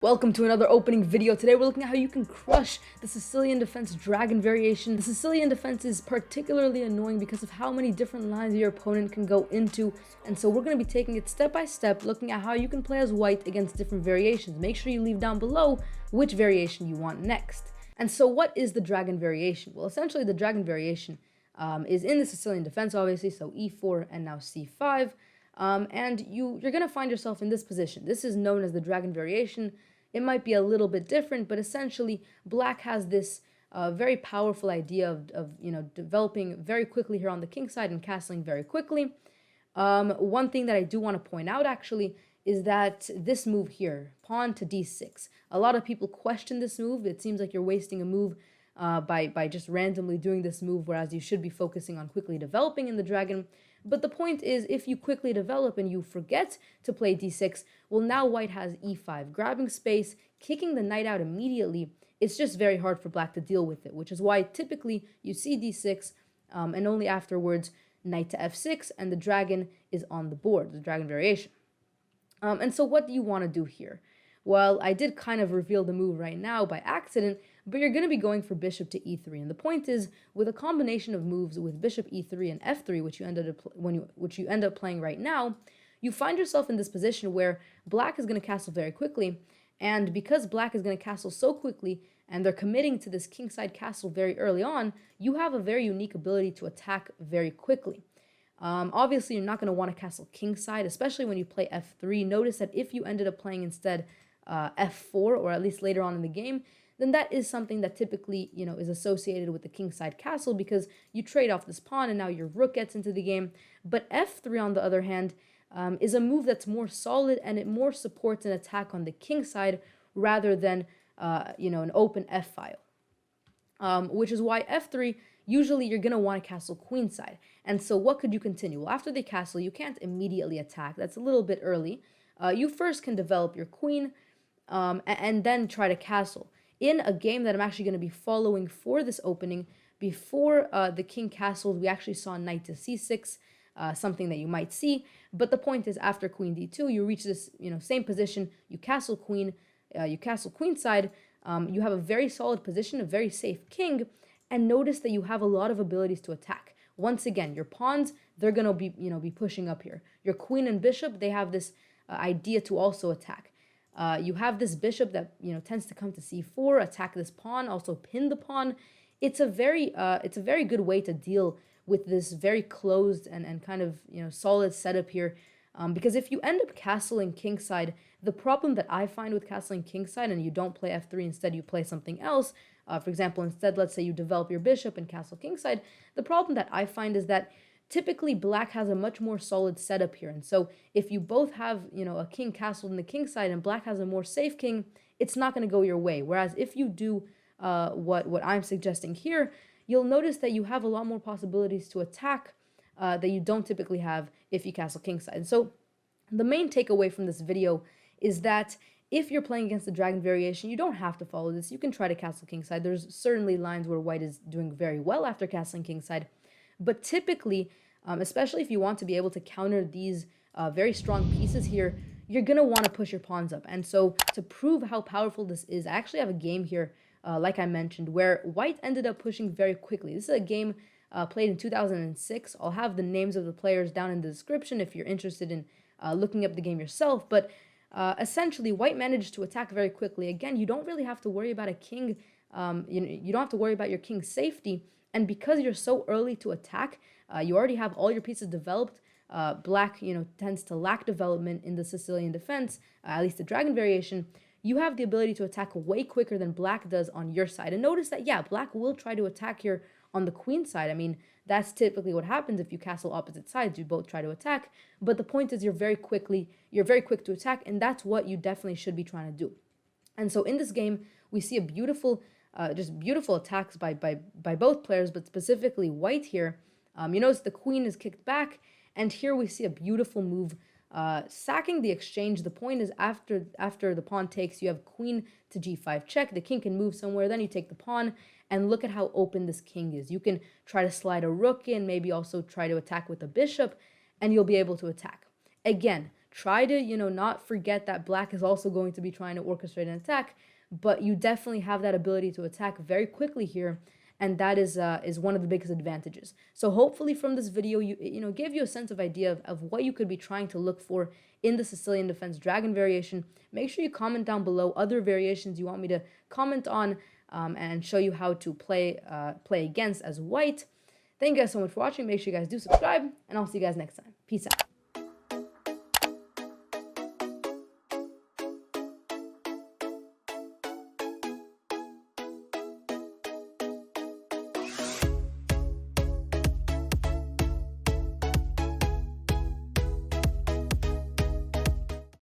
Welcome to another opening video. Today we're looking at how you can crush the Sicilian defense dragon variation. The Sicilian defense is particularly annoying because of how many different lines your opponent can go into, and so we're going to be taking it step by step, looking at how you can play as white against different variations. Make sure you leave down below which variation you want next. And so what is the dragon variation? Well, essentially the dragon variation is in the Sicilian defense, obviously, so e4 and now c5. And you're going to find yourself in this position. This is known as the dragon variation. It might be a little bit different, but essentially black has this very powerful idea of developing very quickly here on the king side and castling very quickly. One thing that I do want to point out actually is that this move here, pawn to d6, a lot of people question this move. It seems like you're wasting a move by just randomly doing this move, whereas you should be focusing on quickly developing in the dragon. But the point is, if you quickly develop and you forget to play d6, well, now white has e5, grabbing space, kicking the knight out immediately. It's just very hard for black to deal with it, which is why typically you see d6 and only afterwards knight to f6, and the dragon is on the board, the dragon variation. And so what do you want to do here? Well, I did kind of reveal the move right now by accident, but you're going to be going for bishop to e3. And the point is, with a combination of moves with bishop e3 and f3, which you end up playing right now, you find yourself in this position where black is going to castle very quickly. And because black is going to castle so quickly, and they're committing to this kingside castle very early on, you have a very unique ability to attack very quickly. Obviously, you're not going to want to castle kingside, especially when you play f3. Notice that if you ended up playing instead f4, or at least later on in the game, then that is something that typically, is associated with the kingside castle, because you trade off this pawn and now your rook gets into the game. But f3, on the other hand, is a move that's more solid, and it more supports an attack on the king side rather than, an open f-file. Which is why f3, usually you're going to want to castle queenside. And so what could you continue? Well, after they castle, you can't immediately attack. That's a little bit early. You first can develop your queen and then try to castle. In a game that I'm actually going to be following for this opening, before the king castled, we actually saw knight to c6, something that you might see. But the point is, after queen d2, you reach this same position, you castle queen, you castle queenside, you have a very solid position, a very safe king, and notice that you have a lot of abilities to attack. Once again, your pawns, they're going to be pushing up here. Your queen and bishop, they have this idea to also attack. You have this bishop that tends to come to c4, attack this pawn, also pin the pawn. It's a very good way to deal with this very closed and kind of solid setup here. Because if you end up castling kingside, the problem that I find with castling kingside and you don't play f3, instead you play something else, for example, instead, let's say you develop your bishop and castle kingside, the problem that I find is that typically black has a much more solid setup here. And so if you both have, a king castled in the king side and black has a more safe king, it's not going to go your way. Whereas if you do what I'm suggesting here, you'll notice that you have a lot more possibilities to attack that you don't typically have if you castle kingside. And so the main takeaway from this video is that if you're playing against the dragon variation, you don't have to follow this. You can try to castle kingside. There's certainly lines where white is doing very well after castling kingside. But typically, especially if you want to be able to counter these very strong pieces here, you're going to want to push your pawns up. And so to prove how powerful this is, I actually have a game here, like I mentioned, where white ended up pushing very quickly. This is a game played in 2006. I'll have the names of the players down in the description if you're interested in looking up the game yourself. But essentially, white managed to attack very quickly. Again, you don't really have to worry about a king. You don't have to worry about your king's safety. And because you're so early to attack, you already have all your pieces developed. Black, tends to lack development in the Sicilian defense, at least the dragon variation. You have the ability to attack way quicker than black does on your side. And notice that, yeah, black will try to attack here on the queen side. I mean, that's typically what happens if you castle opposite sides. You both try to attack. But the point is you're very quick to attack, and that's what you definitely should be trying to do. And so in this game, we see a beautiful attacks by both players, but specifically white here. You notice the queen is kicked back, and here we see a beautiful move, sacking the exchange. The point is after the pawn takes, you have queen to g5 check. The king can move somewhere, then you take the pawn, and look at how open this king is. You can try to slide a rook in, maybe also try to attack with a bishop, and you'll be able to attack. Again, try to, not forget that black is also going to be trying to orchestrate an attack, but you definitely have that ability to attack very quickly here, and that is one of the biggest advantages. So hopefully from this video, gave you a sense of idea of what you could be trying to look for in the Sicilian defense dragon variation. Make sure you comment down below other variations you want me to comment on, and show you how to play against as white. Thank you guys so much for watching. Make sure you guys do subscribe, and I'll see you guys next time. Peace out.